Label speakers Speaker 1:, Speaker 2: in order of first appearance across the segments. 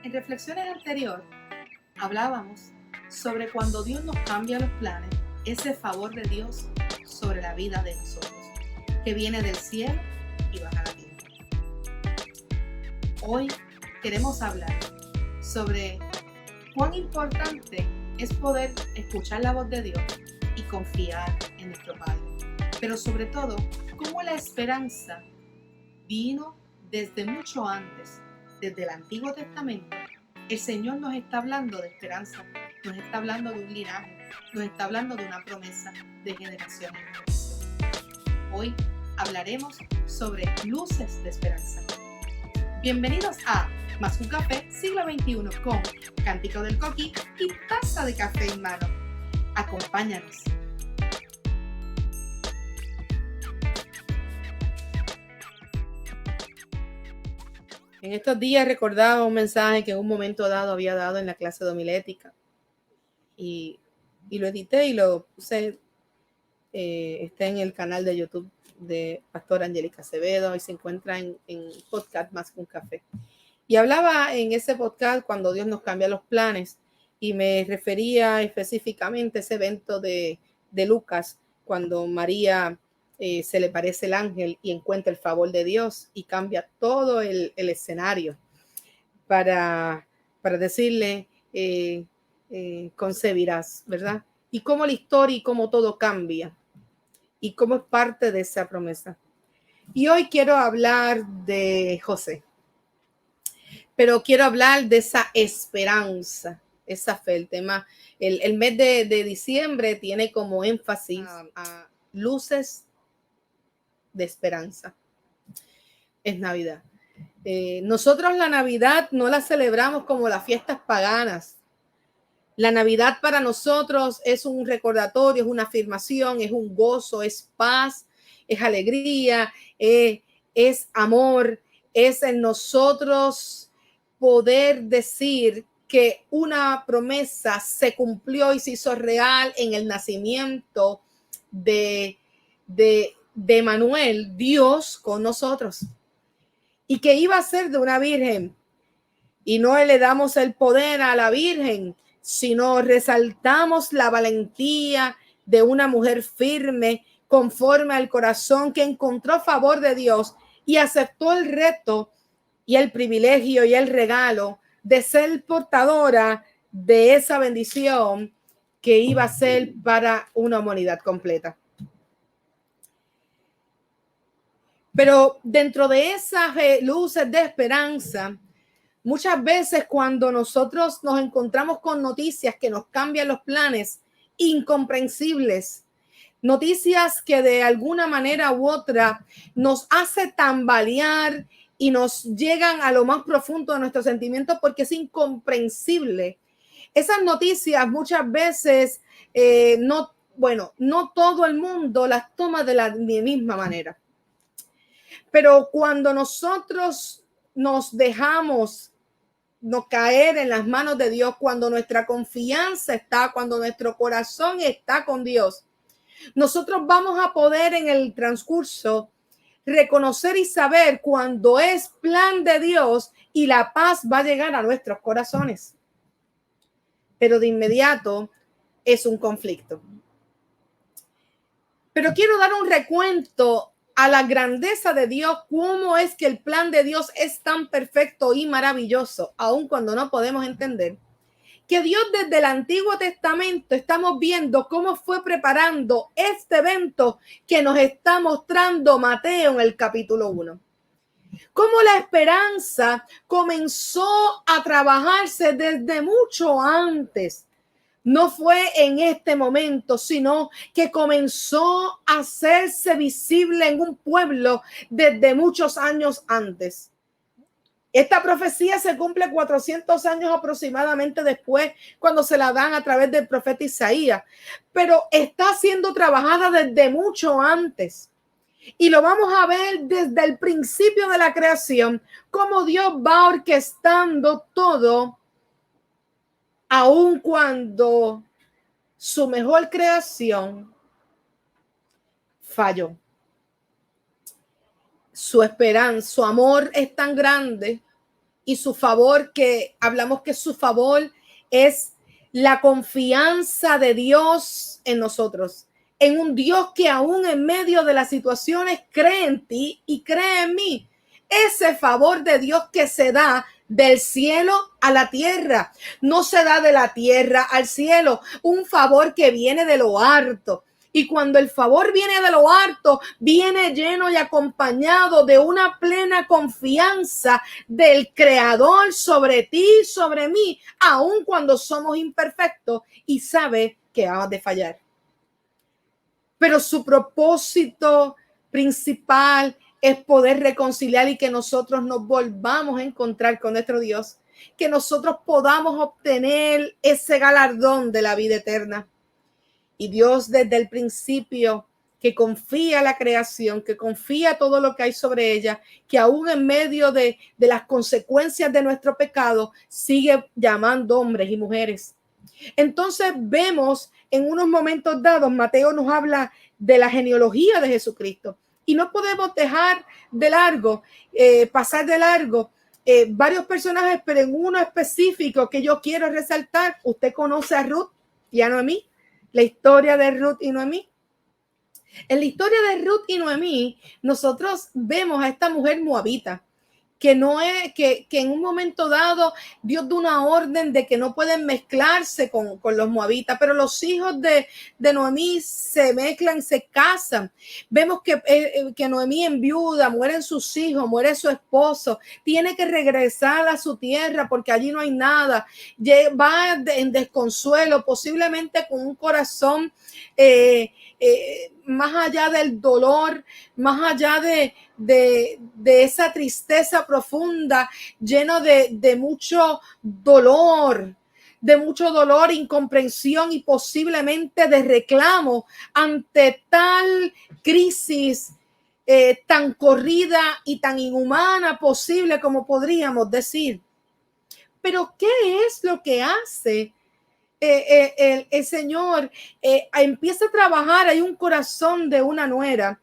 Speaker 1: En reflexiones anteriores hablábamos sobre cuando Dios nos cambia los planes, ese favor de Dios sobre la vida de nosotros, que viene del cielo y baja a la tierra. Hoy queremos hablar sobre cuán importante es poder escuchar la voz de Dios y confiar en nuestro Padre. Pero sobre todo, cómo la esperanza vino desde mucho antes, desde el Antiguo Testamento. El Señor nos está hablando de esperanza, nos está hablando de un linaje, nos está hablando de una promesa de generación en generación. Hoy hablaremos sobre luces de esperanza. Bienvenidos a Más un Café Siglo XXI con Cántico del Coqui y taza de café en mano. Acompáñanos. En estos días recordaba un mensaje que en un momento dado había dado en la clase de homilética y lo edité y lo puse, está en el canal de YouTube de Pastora Angélica Acevedo y se encuentra en podcast Más que un Café. Y hablaba en ese podcast cuando Dios nos cambia los planes y me refería específicamente a ese evento de Lucas cuando María se le parece el ángel y encuentra el favor de Dios y cambia todo el escenario para decirle concebirás, ¿verdad? Y cómo la historia y cómo todo cambia y cómo es parte de esa promesa. Y hoy quiero hablar de José, pero quiero hablar de esa esperanza, esa fe. El tema, el mes de diciembre tiene como énfasis a luces de esperanza. Es Navidad. Nosotros la Navidad no la celebramos como las fiestas paganas. La Navidad para nosotros es un recordatorio, es una afirmación, es un gozo, es paz, es alegría, es amor, es en nosotros poder decir que una promesa se cumplió y se hizo real en el nacimiento de Manuel, Dios con nosotros, y que iba a ser de una virgen. Y no le damos el poder a la virgen, sino resaltamos la valentía de una mujer firme, conforme al corazón, que encontró favor de Dios y aceptó el reto y el privilegio y el regalo de ser portadora de esa bendición que iba a ser para una humanidad completa. Pero dentro de esas luces de esperanza, muchas veces cuando nosotros nos encontramos con noticias que nos cambian los planes, incomprensibles, noticias que de alguna manera u otra nos hace tambalear y nos llegan a lo más profundo de nuestros sentimientos porque es incomprensible. Esas noticias muchas veces no todo el mundo las toma de la misma manera. Pero cuando nosotros nos dejamos caer en las manos de Dios, cuando nuestra confianza está, cuando nuestro corazón está con Dios, nosotros vamos a poder en el transcurso reconocer y saber cuando es plan de Dios y la paz va a llegar a nuestros corazones. Pero de inmediato es un conflicto. Pero quiero dar un recuento a la grandeza de Dios, cómo es que el plan de Dios es tan perfecto y maravilloso, aun cuando no podemos entender, que Dios desde el Antiguo Testamento estamos viendo cómo fue preparando este evento que nos está mostrando Mateo en el capítulo 1. Cómo la esperanza comenzó a trabajarse desde mucho antes. No fue en este momento, sino que comenzó a hacerse visible en un pueblo desde muchos años antes. Esta profecía se cumple 400 años aproximadamente después, cuando se la dan a través del profeta Isaías, pero está siendo trabajada desde mucho antes. Y lo vamos a ver desde el principio de la creación, cómo Dios va orquestando todo, aun cuando su mejor creación falló. Su esperanza, su amor es tan grande y su favor, que hablamos que su favor es la confianza de Dios en nosotros, en un Dios que aún en medio de las situaciones cree en ti y cree en mí. Ese favor de Dios que se da del cielo a la tierra, no se da de la tierra al cielo, un favor que viene de lo alto. Y cuando el favor viene de lo alto, viene lleno y acompañado de una plena confianza del Creador sobre ti, sobre mí, aun cuando somos imperfectos y sabe que vamos de fallar. Pero su propósito principal es poder reconciliar y que nosotros nos volvamos a encontrar con nuestro Dios, que nosotros podamos obtener ese galardón de la vida eterna. Y Dios desde el principio, que confía la creación, que confía todo lo que hay sobre ella, que aún en medio de las consecuencias de nuestro pecado, sigue llamando hombres y mujeres. Entonces vemos en unos momentos dados, Mateo nos habla de la genealogía de Jesucristo y no podemos dejar de largo, pasar de largo varios personajes, pero en uno específico que yo quiero resaltar. Usted conoce a Ruth y a Noemí, la historia de Ruth y Noemí. En la historia de Ruth y Noemí, nosotros vemos a esta mujer moabita, que no es que en un momento dado Dios da una orden de que no pueden mezclarse con los moabitas, pero los hijos de Noemí se mezclan, se casan. Vemos que Noemí enviuda, mueren sus hijos, muere su esposo, tiene que regresar a su tierra porque allí no hay nada, va en desconsuelo, posiblemente con un corazón más allá del dolor, más allá de esa tristeza profunda, lleno de mucho dolor, incomprensión y posiblemente de reclamo ante tal crisis tan corrida y tan inhumana posible como podríamos decir. Pero ¿qué es lo que hace el Señor? Empieza a trabajar. Hay un corazón de una nuera,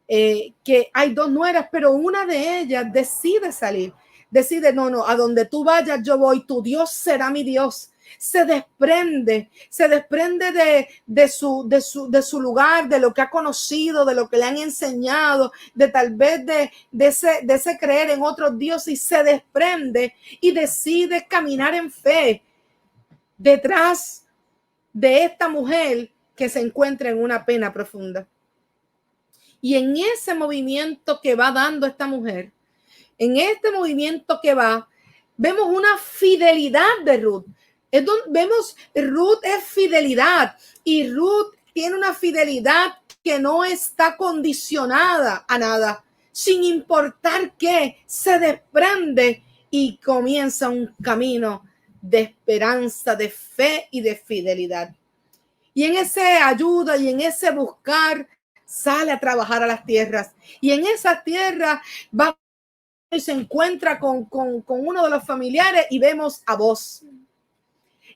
Speaker 1: que hay dos nueras, pero una de ellas decide salir, decide, no, a donde tú vayas yo voy, tu Dios será mi Dios. Se desprende de su lugar, de lo que ha conocido, de lo que le han enseñado, de tal vez de ese creer en otros dioses, y se desprende y decide caminar en fe detrás de esta mujer que se encuentra en una pena profunda. Y en ese movimiento que va dando esta mujer, en este movimiento que va, vemos una fidelidad de Ruth. Vemos Ruth es fidelidad, y Ruth tiene una fidelidad que no está condicionada a nada, sin importar qué, se desprende y comienza un camino de esperanza, de fe y de fidelidad. Y en ese ayuda y en ese buscar, sale a trabajar a las tierras. Y en esas tierras va y se encuentra con uno de los familiares, y vemos a Boaz.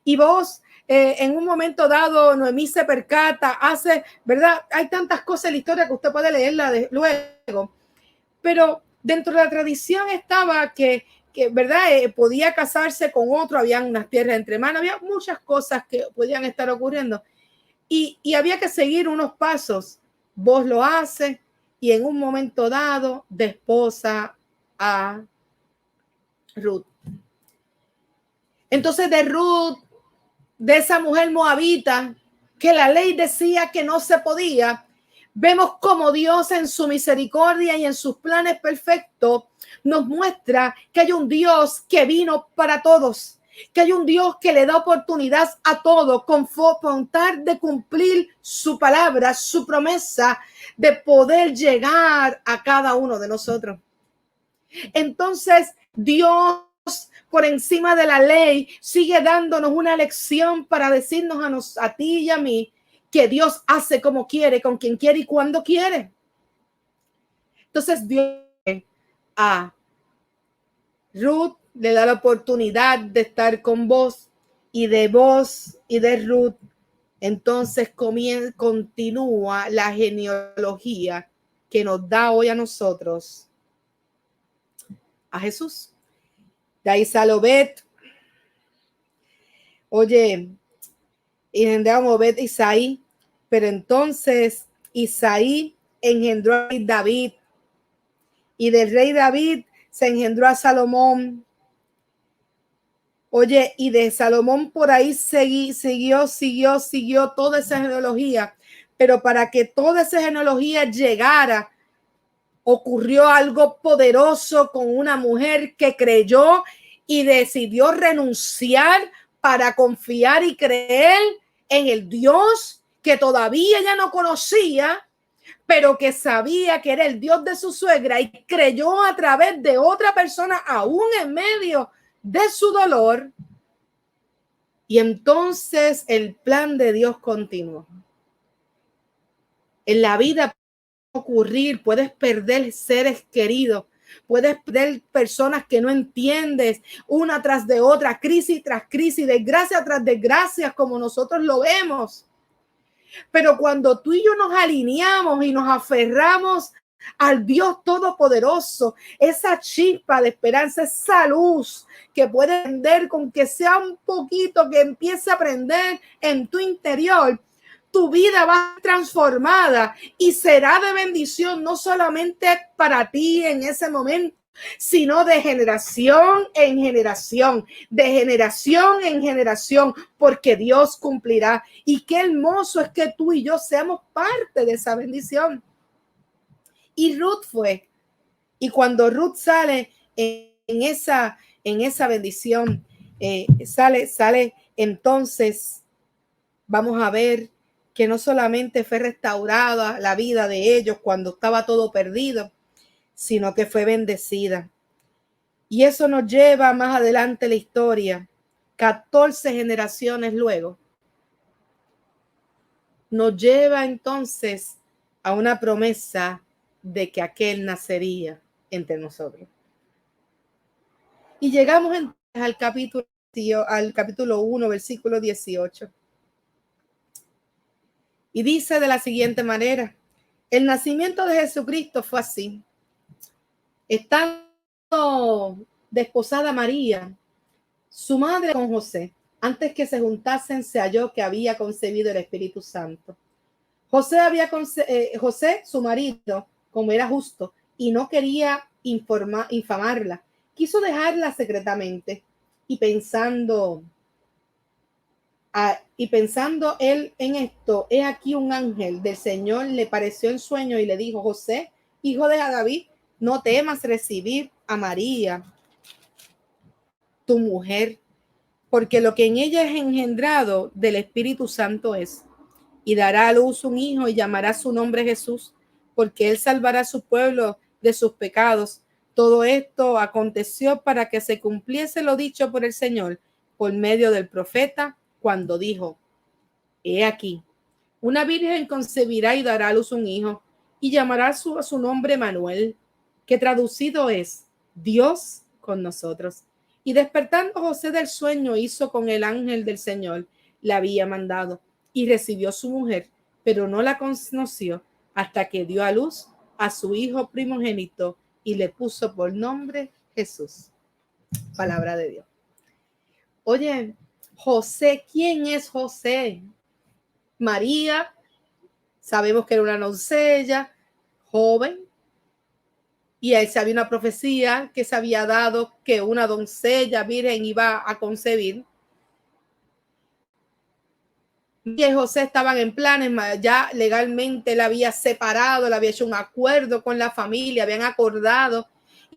Speaker 1: Y Boaz, en un momento dado, Noemí se percata, hace, ¿verdad? Hay tantas cosas en la historia que usted puede leerla luego. Pero dentro de la tradición estaba que ¿verdad? Podía casarse con otro, habían unas tierras entre manos, había muchas cosas que podían estar ocurriendo. Y había que seguir unos pasos. Vos lo hace, y en un momento dado desposa a Ruth. Entonces de Ruth, de esa mujer moabita que la ley decía que no se podía, vemos como Dios en su misericordia y en sus planes perfectos nos muestra que hay un Dios que vino para todos, que hay un Dios que le da oportunidad a todos con voluntad de cumplir su palabra, su promesa, de poder llegar a cada uno de nosotros. Entonces Dios, por encima de la ley, sigue dándonos una lección para decirnos a ti y a mí que Dios hace como quiere, con quien quiere y cuando quiere. Entonces Dios a Ruth le da la oportunidad de estar con vos, y de vos y de Ruth entonces continúa la genealogía que nos da hoy a nosotros a Jesús. De ahí sale Obed. Oye, y engendraron Obed e Isaí, pero entonces Isaí engendró a David, y del rey David se engendró a Salomón. Oye, y de Salomón por ahí siguió toda esa genealogía, pero para que toda esa genealogía llegara, ocurrió algo poderoso con una mujer que creyó y decidió renunciar para confiar y creer en el Dios que todavía ella no conocía, pero que sabía que era el Dios de su suegra, y creyó a través de otra persona, aún en medio de su dolor. Y entonces el plan de Dios continuó. En la vida puede ocurrir, puedes perder seres queridos, puedes perder personas que no entiendes, una tras de otra, crisis tras crisis, desgracia tras desgracia, como nosotros lo vemos. Pero cuando tú y yo nos alineamos y nos aferramos al Dios Todopoderoso, esa chispa de esperanza, esa luz que puede prender, con que sea un poquito, que empiece a prender en tu interior, tu vida va a ser transformada y será de bendición, no solamente para ti en ese momento, sino de generación en generación, de generación en generación, porque Dios cumplirá. Y qué hermoso es que tú y yo seamos parte de esa bendición. Y Ruth fue. Y cuando Ruth sale en esa bendición, sale, entonces vamos a ver que no solamente fue restaurada la vida de ellos cuando estaba todo perdido, sino que fue bendecida. Y eso nos lleva más adelante la historia, 14 generaciones luego. Nos lleva entonces a una promesa de que aquel nacería entre nosotros. Y llegamos entonces al capítulo 1, versículo 18. Y dice de la siguiente manera: el nacimiento de Jesucristo fue así. Estando desposada María, su madre, con José, antes que se juntasen, se halló que había concebido el Espíritu Santo. José, su marido, como era justo y no quería infamarla, quiso dejarla secretamente, y pensando él en esto, he aquí un ángel del Señor le pareció en sueño y le dijo: José, hijo de David, no temas recibir a María, tu mujer, porque lo que en ella es engendrado del Espíritu Santo es, y dará a luz un hijo y llamará su nombre Jesús, porque él salvará a su pueblo de sus pecados. Todo esto aconteció para que se cumpliese lo dicho por el Señor por medio del profeta, cuando dijo: he aquí, una virgen concebirá y dará a luz un hijo, y llamará a su nombre Manuel, que traducido es Dios con nosotros. Y despertando José del sueño, hizo con el ángel del Señor le había mandado, y recibió su mujer, pero no la conoció hasta que dio a luz a su hijo primogénito y le puso por nombre Jesús. Palabra de Dios. Oye, José, ¿quién es José? María, sabemos que era una doncella joven, y ahí se había una profecía que se había dado que una doncella virgen iba a concebir. Y José estaban en planes, ya legalmente la había separado, le había hecho un acuerdo con la familia, habían acordado,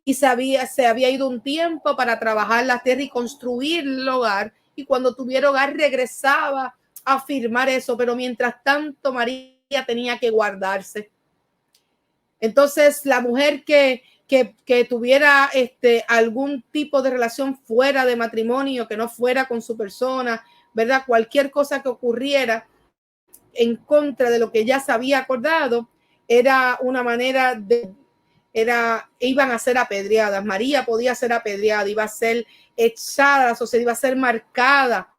Speaker 1: y se había ido un tiempo para trabajar la tierra y construir el hogar, y cuando tuviera hogar regresaba a firmar eso, pero mientras tanto María tenía que guardarse. Entonces la mujer que tuviera algún tipo de relación fuera de matrimonio, que no fuera con su persona, ¿verdad? Cualquier cosa que ocurriera en contra de lo que ya se había acordado, era una manera iban a ser apedreadas. María podía ser apedreada, iba a ser echada, o sea, iba a ser marcada,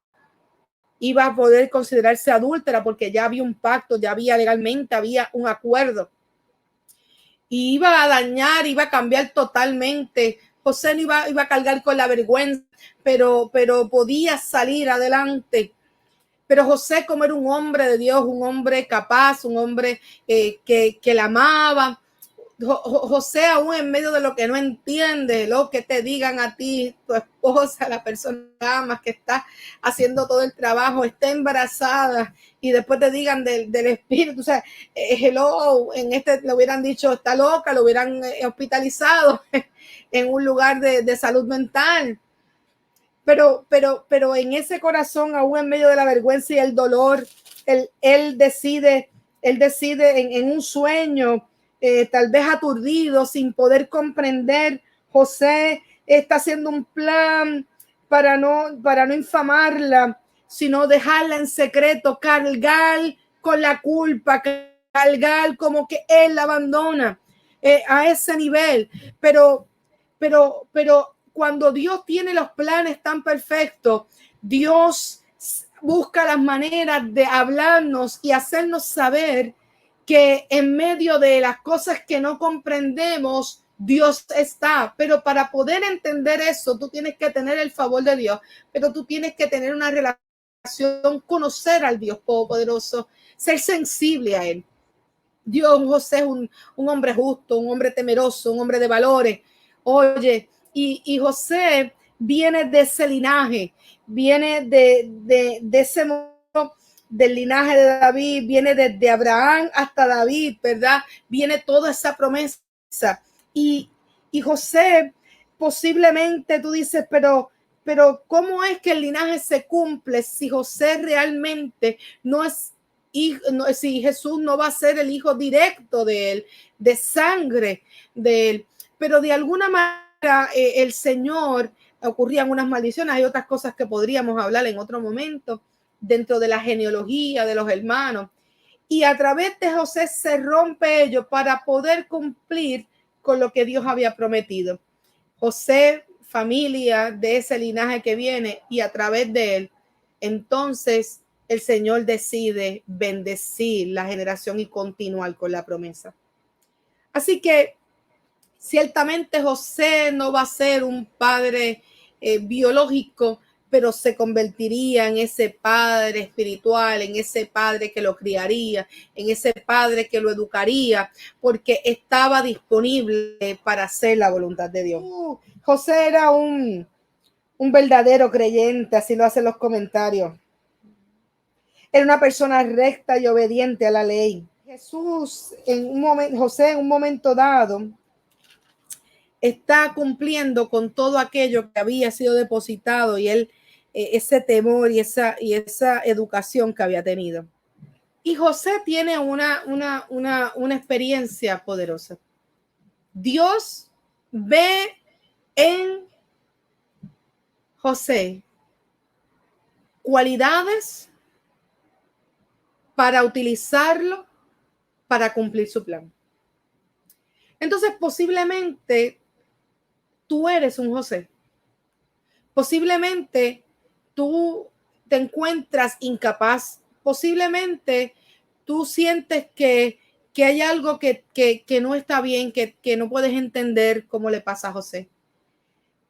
Speaker 1: iba a poder considerarse adúltera, porque ya había un pacto, ya había legalmente, había un acuerdo. Y iba a dañar, iba a cambiar totalmente José no iba a cargar con la vergüenza, pero podía salir adelante. Pero José, como era un hombre de Dios, un hombre capaz, un hombre que la amaba, José, aún en medio de lo que no entiende, lo que te digan a ti, tu esposa, la persona que amas, que está haciendo todo el trabajo, está embarazada y después te digan del espíritu, o sea, hello, en le hubieran dicho está loca, lo hubieran hospitalizado en un lugar de salud mental. Pero en ese corazón, aún en medio de la vergüenza y el dolor, él decide en un sueño, tal vez aturdido, sin poder comprender. José está haciendo un plan para no infamarla, sino dejarla en secreto, cargar con la culpa, cargar como que él la abandona a ese nivel. Pero cuando Dios tiene los planes tan perfectos, Dios busca las maneras de hablarnos y hacernos saber que en medio de las cosas que no comprendemos, Dios está. Pero para poder entender eso, tú tienes que tener el favor de Dios, pero tú tienes que tener una relación, conocer al Dios Todopoderoso, ser sensible a Él. Dios, José es un hombre justo, un hombre temeroso, un hombre de valores. Oye, y José viene de ese linaje, viene de ese del linaje de David, viene desde Abraham hasta David, ¿verdad? Viene toda esa promesa. Y José, posiblemente tú dices, pero ¿cómo es que el linaje se cumple si José realmente no es hijo, si Jesús no va a ser el hijo directo de él, de sangre de él? Pero de alguna manera el Señor, ocurrían unas maldiciones, hay otras cosas que podríamos hablar en otro momento, dentro de la genealogía de los hermanos. Y a través de José se rompe ello para poder cumplir con lo que Dios había prometido. José, familia de ese linaje que viene, y a través de él, entonces el Señor decide bendecir la generación y continuar con la promesa. Así que ciertamente José no va a ser un padre biológico, pero se convertiría en ese padre espiritual, en ese padre que lo criaría, en ese padre que lo educaría, porque estaba disponible para hacer la voluntad de Dios. José era un verdadero creyente, así lo hacen los comentarios. Era una persona recta y obediente a la ley. José en un momento dado está cumpliendo con todo aquello que había sido depositado y él, ese temor y esa educación que había tenido. Y José tiene una experiencia poderosa. Dios ve en José cualidades para utilizarlo para cumplir su plan. Entonces, posiblemente tú eres un José. Posiblemente tú te encuentras incapaz. Posiblemente tú sientes que hay algo que no está bien, que no puedes entender cómo le pasa a José.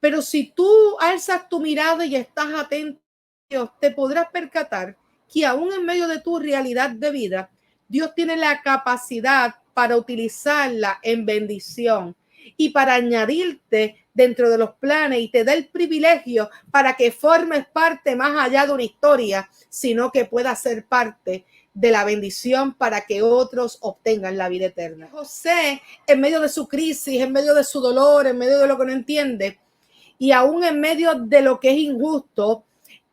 Speaker 1: Pero si tú alzas tu mirada y estás atento, te podrás percatar que aún en medio de tu realidad de vida, Dios tiene la capacidad para utilizarla en bendición y para añadirte dentro de los planes, y te da el privilegio para que formes parte más allá de una historia, sino que puedas ser parte de la bendición para que otros obtengan la vida eterna. José, en medio de su crisis, en medio de su dolor, en medio de lo que no entiende, y aún en medio de lo que es injusto,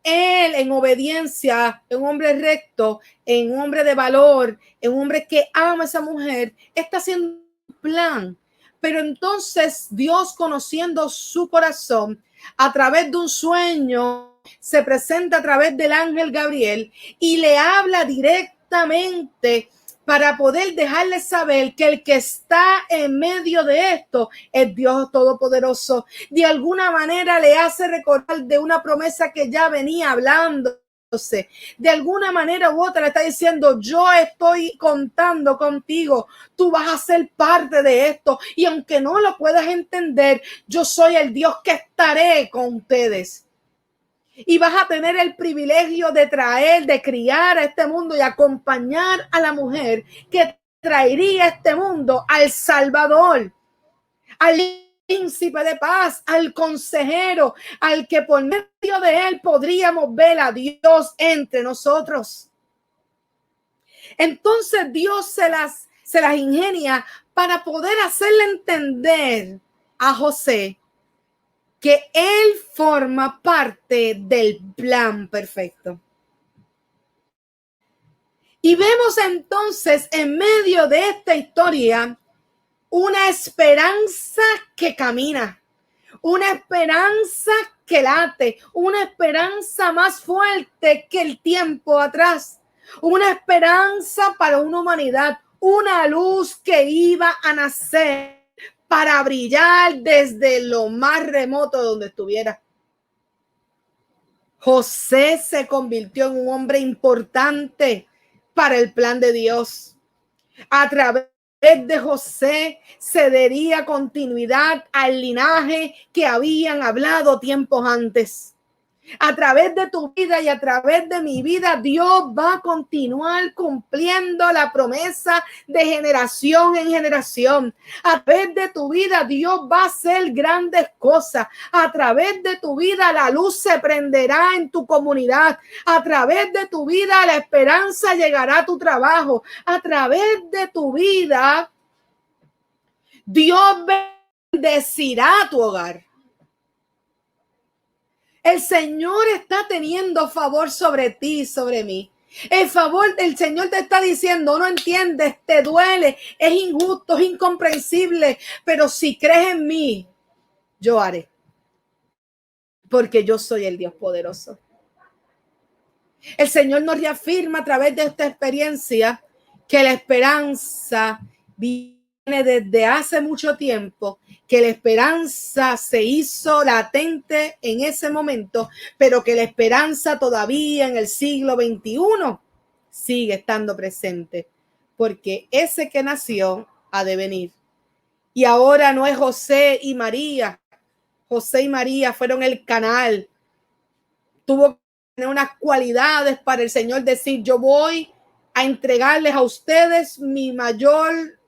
Speaker 1: él en obediencia, en un hombre recto, en un hombre de valor, en un hombre que ama a esa mujer, está haciendo un plan. Pero entonces Dios, conociendo su corazón, a través de un sueño, se presenta a través del ángel Gabriel y le habla directamente para poder dejarle saber que el que está en medio de esto es Dios Todopoderoso. De alguna manera le hace recordar de una promesa que ya venía hablando De alguna manera u otra le está diciendo, yo estoy contando contigo, tú vas a ser parte de esto. Y aunque no lo puedas entender, yo soy el Dios que estaré con ustedes. Y vas a tener el privilegio de traer, de criar a este mundo y acompañar a la mujer que traería a este mundo al Salvador, al príncipe de paz, al consejero, al que por medio de él podríamos ver a Dios entre nosotros. Entonces Dios se las ingenia para poder hacerle entender a José que él forma parte del plan perfecto. Y vemos entonces en medio de esta historia una esperanza que camina, una esperanza que late, una esperanza más fuerte que el tiempo atrás, una esperanza para una humanidad, una luz que iba a nacer para brillar desde lo más remoto de donde estuviera. José se convirtió en un hombre importante para el plan de Dios. A través de José se daría continuidad al linaje que habían hablado tiempos antes. A través de tu vida y a través de mi vida, Dios va a continuar cumpliendo la promesa de generación en generación. A través de tu vida, Dios va a hacer grandes cosas. A través de tu vida, la luz se prenderá en tu comunidad. A través de tu vida, la esperanza llegará a tu trabajo. A través de tu vida, Dios bendecirá tu hogar. El Señor está teniendo favor sobre ti, sobre mí. El Señor te está diciendo, no entiendes, te duele, es injusto, es incomprensible, pero si crees en mí, yo haré. Porque yo soy el Dios poderoso. El Señor nos reafirma a través de esta experiencia que la esperanza viene desde hace mucho tiempo, que la esperanza se hizo latente en ese momento, pero que la esperanza todavía en el siglo XXI sigue estando presente, porque ese que nació ha de venir. Y ahora no es José y María. José y María fueron el canal. Tuvo que tener unas cualidades para el Señor decir, yo voy a entregarles a ustedes mi mayor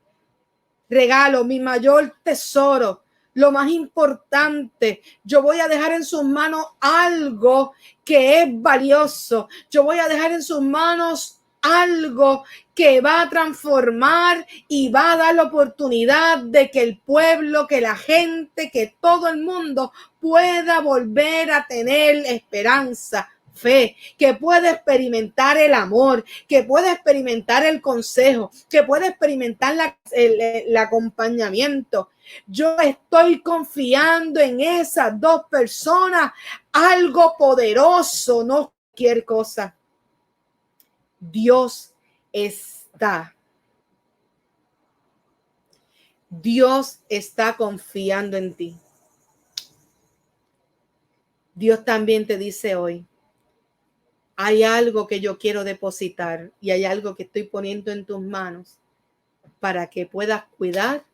Speaker 1: regalo, mi mayor tesoro, lo más importante. Yo voy a dejar en sus manos algo que es valioso. Yo voy a dejar en sus manos algo que va a transformar y va a dar la oportunidad de que el pueblo, que la gente, que todo el mundo pueda volver a tener esperanza, fe, que pueda experimentar el amor, que pueda experimentar el consejo, que pueda experimentar el acompañamiento. Yo estoy confiando en esas dos personas, algo poderoso, no cualquier cosa. Dios está. Dios está confiando en ti. Dios también te dice hoy, hay algo que yo quiero depositar y hay algo que estoy poniendo en tus manos para que puedas cuidar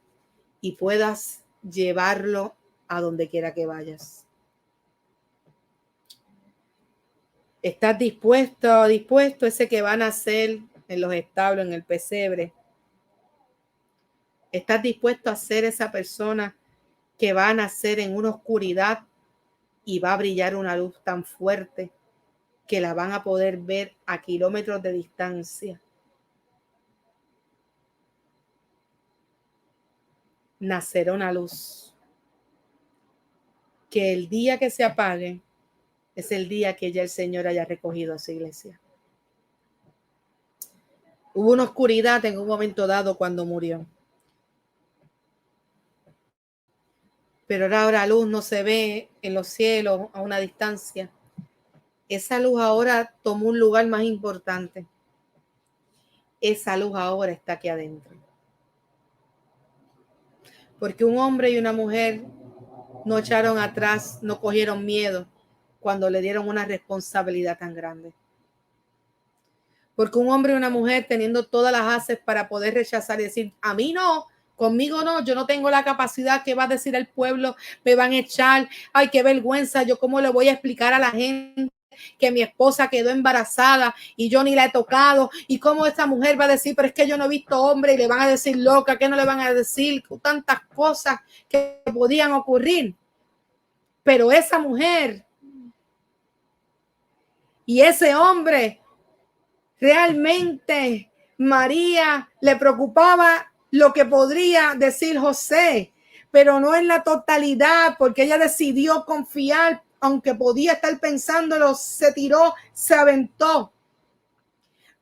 Speaker 1: y puedas llevarlo a donde quiera que vayas. ¿Estás dispuesto ese que van a hacer en los establos, en el pesebre? ¿Estás dispuesto a ser esa persona que va a nacer en una oscuridad y va a brillar una luz tan fuerte que la van a poder ver a kilómetros de distancia? Nacerá una luz que el día que se apague es el día que ya el Señor haya recogido a su iglesia. Hubo una oscuridad en un momento dado cuando murió. Pero ahora la luz no se ve en los cielos a una distancia. Esa luz ahora tomó un lugar más importante. Esa luz ahora está aquí adentro. Porque un hombre y una mujer no echaron atrás, no cogieron miedo cuando le dieron una responsabilidad tan grande. Porque un hombre y una mujer teniendo todas las haces para poder rechazar y decir, a mí no, conmigo no, yo no tengo la capacidad, ¿qué va a decir el pueblo? Me van a echar, ay, qué vergüenza, yo cómo le voy a explicar a la gente que mi esposa quedó embarazada y yo ni la he tocado, y cómo esta mujer va a decir, pero es que yo no he visto hombre, y le van a decir loca, que no le van a decir, tantas cosas que podían ocurrir. Pero esa mujer y ese hombre, realmente María le preocupaba lo que podría decir José, pero no en la totalidad, porque ella decidió confiar, aunque podía estar pensándolo, se tiró, se aventó.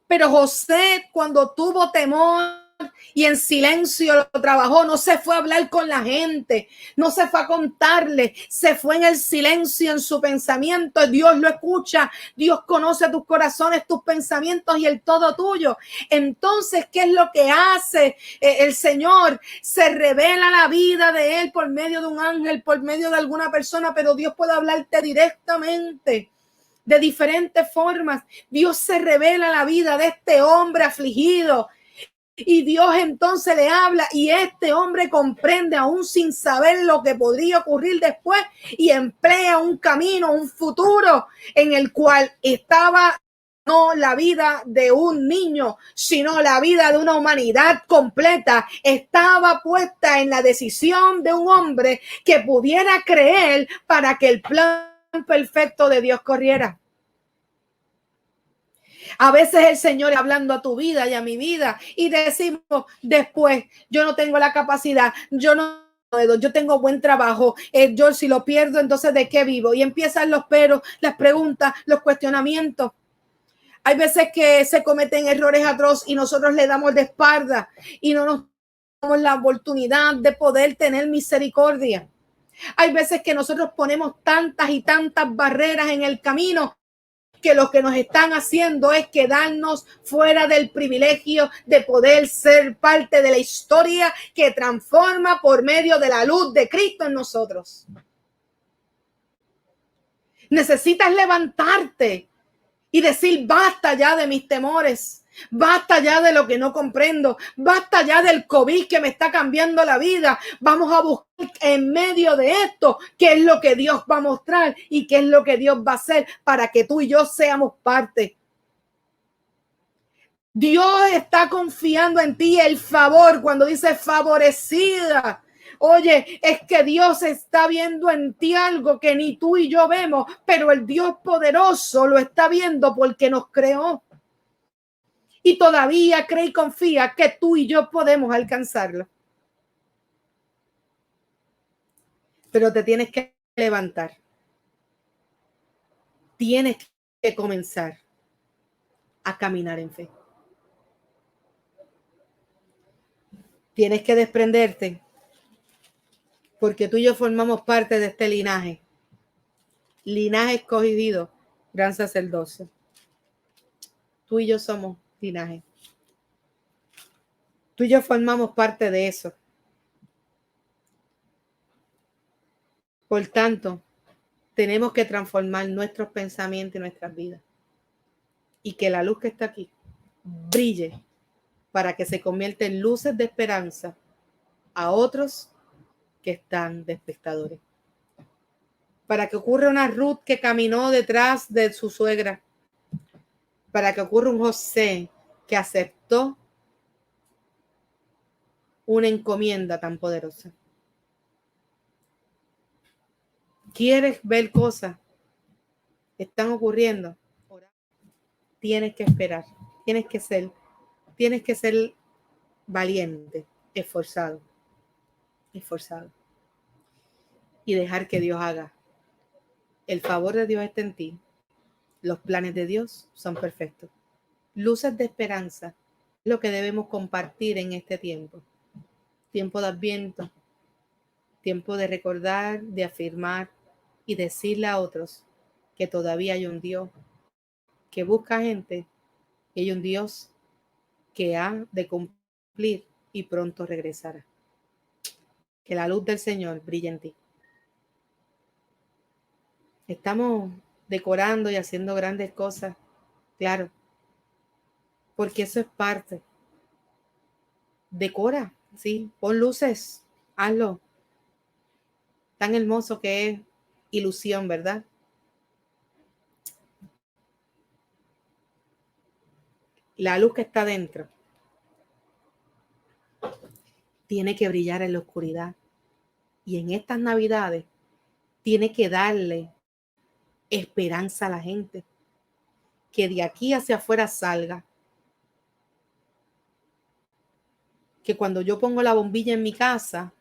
Speaker 1: Pero José, cuando tuvo temor y en silencio lo trabajó, no se fue a hablar con la gente, no se fue a contarle, se fue en el silencio, en su pensamiento. Dios lo escucha, Dios conoce tus corazones, tus pensamientos y el todo tuyo. Entonces, ¿qué es lo que hace el Señor? Se revela la vida de él por medio de un ángel, por medio de alguna persona, pero Dios puede hablarte directamente. De diferentes formas, Dios se revela la vida de este hombre afligido y Dios entonces le habla y este hombre comprende aún sin saber lo que podría ocurrir después y emplea un camino, un futuro en el cual estaba no la vida de un niño, sino la vida de una humanidad completa. Estaba puesta en la decisión de un hombre que pudiera creer para que el plan perfecto de Dios corriera. A veces el Señor hablando a tu vida y a mi vida y decimos después, yo no tengo la capacidad, yo no puedo, yo tengo buen trabajo, yo si lo pierdo, entonces ¿de qué vivo? Y empiezan los peros, las preguntas, los cuestionamientos. Hay veces que se cometen errores atroces y nosotros le damos de espalda y no nos damos la oportunidad de poder tener misericordia. Hay veces que nosotros ponemos tantas y tantas barreras en el camino que lo que nos están haciendo es quedarnos fuera del privilegio de poder ser parte de la historia que transforma por medio de la luz de Cristo en nosotros. Necesitas levantarte y decir, basta ya de mis temores. Basta ya de lo que no comprendo. Basta ya del COVID que me está cambiando la vida. Vamos a buscar en medio de esto qué es lo que Dios va a mostrar y qué es lo que Dios va a hacer para que tú y yo seamos parte. Dios está confiando en ti el favor cuando dice favorecida. Oye, es que Dios está viendo en ti algo que ni tú y yo vemos, pero el Dios poderoso lo está viendo porque nos creó. Y todavía cree y confía que tú y yo podemos alcanzarlo. Pero te tienes que levantar. Tienes que comenzar a caminar en fe. Tienes que desprenderte porque tú y yo formamos parte de este linaje. Linaje escogido, gran sacerdocio. Tú y yo somos linaje. Tú y yo formamos parte de eso. Por tanto, tenemos que transformar nuestros pensamientos y nuestras vidas. Y que la luz que está aquí brille para que se convierta en luces de esperanza a otros que están de espectadores. Para que ocurra una Ruth que caminó detrás de su suegra. Para que ocurra un José que aceptó una encomienda tan poderosa. ¿Quieres ver cosas que están ocurriendo? Tienes que esperar, tienes que ser valiente, esforzado y dejar que Dios haga. El favor de Dios está en ti. Los planes de Dios son perfectos. Luces de esperanza, lo que debemos compartir en este tiempo. Tiempo de Adviento, tiempo de recordar, de afirmar y decirle a otros que todavía hay un Dios que busca gente y hay un Dios que ha de cumplir y pronto regresará. Que la luz del Señor brille en ti. Estamos decorando y haciendo grandes cosas, claro, porque eso es parte. Decora, sí, pon luces, hazlo. Tan hermoso que es ilusión, ¿verdad? La luz que está dentro tiene que brillar en la oscuridad. Y en estas Navidades tiene que darle esperanza a la gente. Que de aquí hacia afuera salga. Que cuando yo pongo la bombilla en mi casa,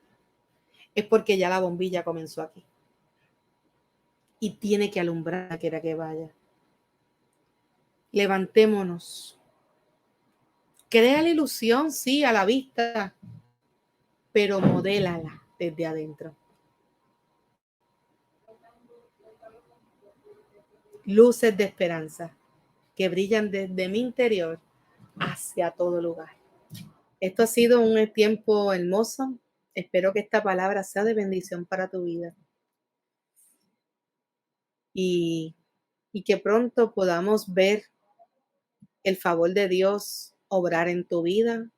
Speaker 1: es porque ya la bombilla comenzó aquí. Y tiene que alumbrar a quiera que vaya. Levantémonos. Crea la ilusión, sí, a la vista, pero modélala desde adentro. Luces de esperanza que brillan desde mi interior hacia todo lugar. Esto ha sido un tiempo hermoso. Espero que esta palabra sea de bendición para tu vida. Y que pronto podamos ver el favor de Dios obrar en tu vida,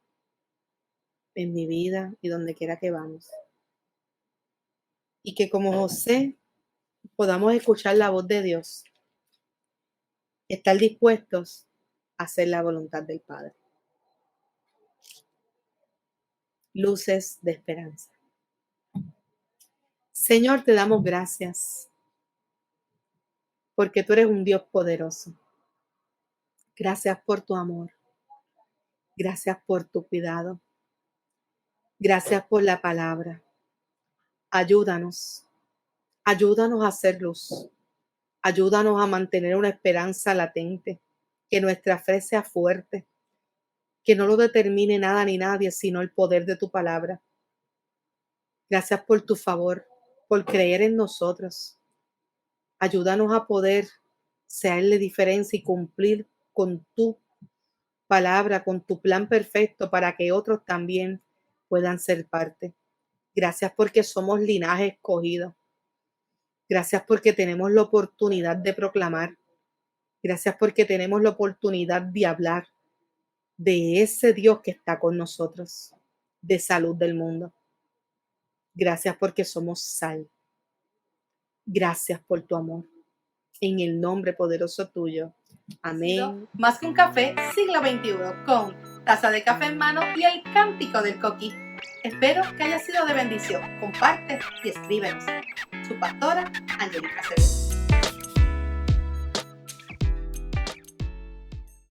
Speaker 1: en mi vida y donde quiera que vamos. Y que como José podamos escuchar la voz de Dios, estar dispuestos a hacer la voluntad del Padre. Luces de esperanza. Señor, te damos gracias porque tú eres un Dios poderoso. Gracias por tu amor. Gracias por tu cuidado. Gracias por la palabra. Ayúdanos. Ayúdanos a hacer luz. Ayúdanos a mantener una esperanza latente. Que nuestra fe sea fuerte. Que no lo determine nada ni nadie, sino el poder de tu palabra. Gracias por tu favor, por creer en nosotros. Ayúdanos a poder serle diferencia y cumplir con tu palabra, con tu plan perfecto para que otros también puedan ser parte. Gracias porque somos linaje escogido. Gracias porque tenemos la oportunidad de proclamar. Gracias porque tenemos la oportunidad de hablar de ese Dios que está con nosotros, de salud del mundo. Gracias porque somos sal. Gracias por tu amor. En el nombre poderoso tuyo. Amén.
Speaker 2: Más que un café, siglo XXI, con taza de café en mano y el cántico del coqui. Espero que haya sido de bendición. Comparte y escríbenos. Su pastora, Angélica Acevedo.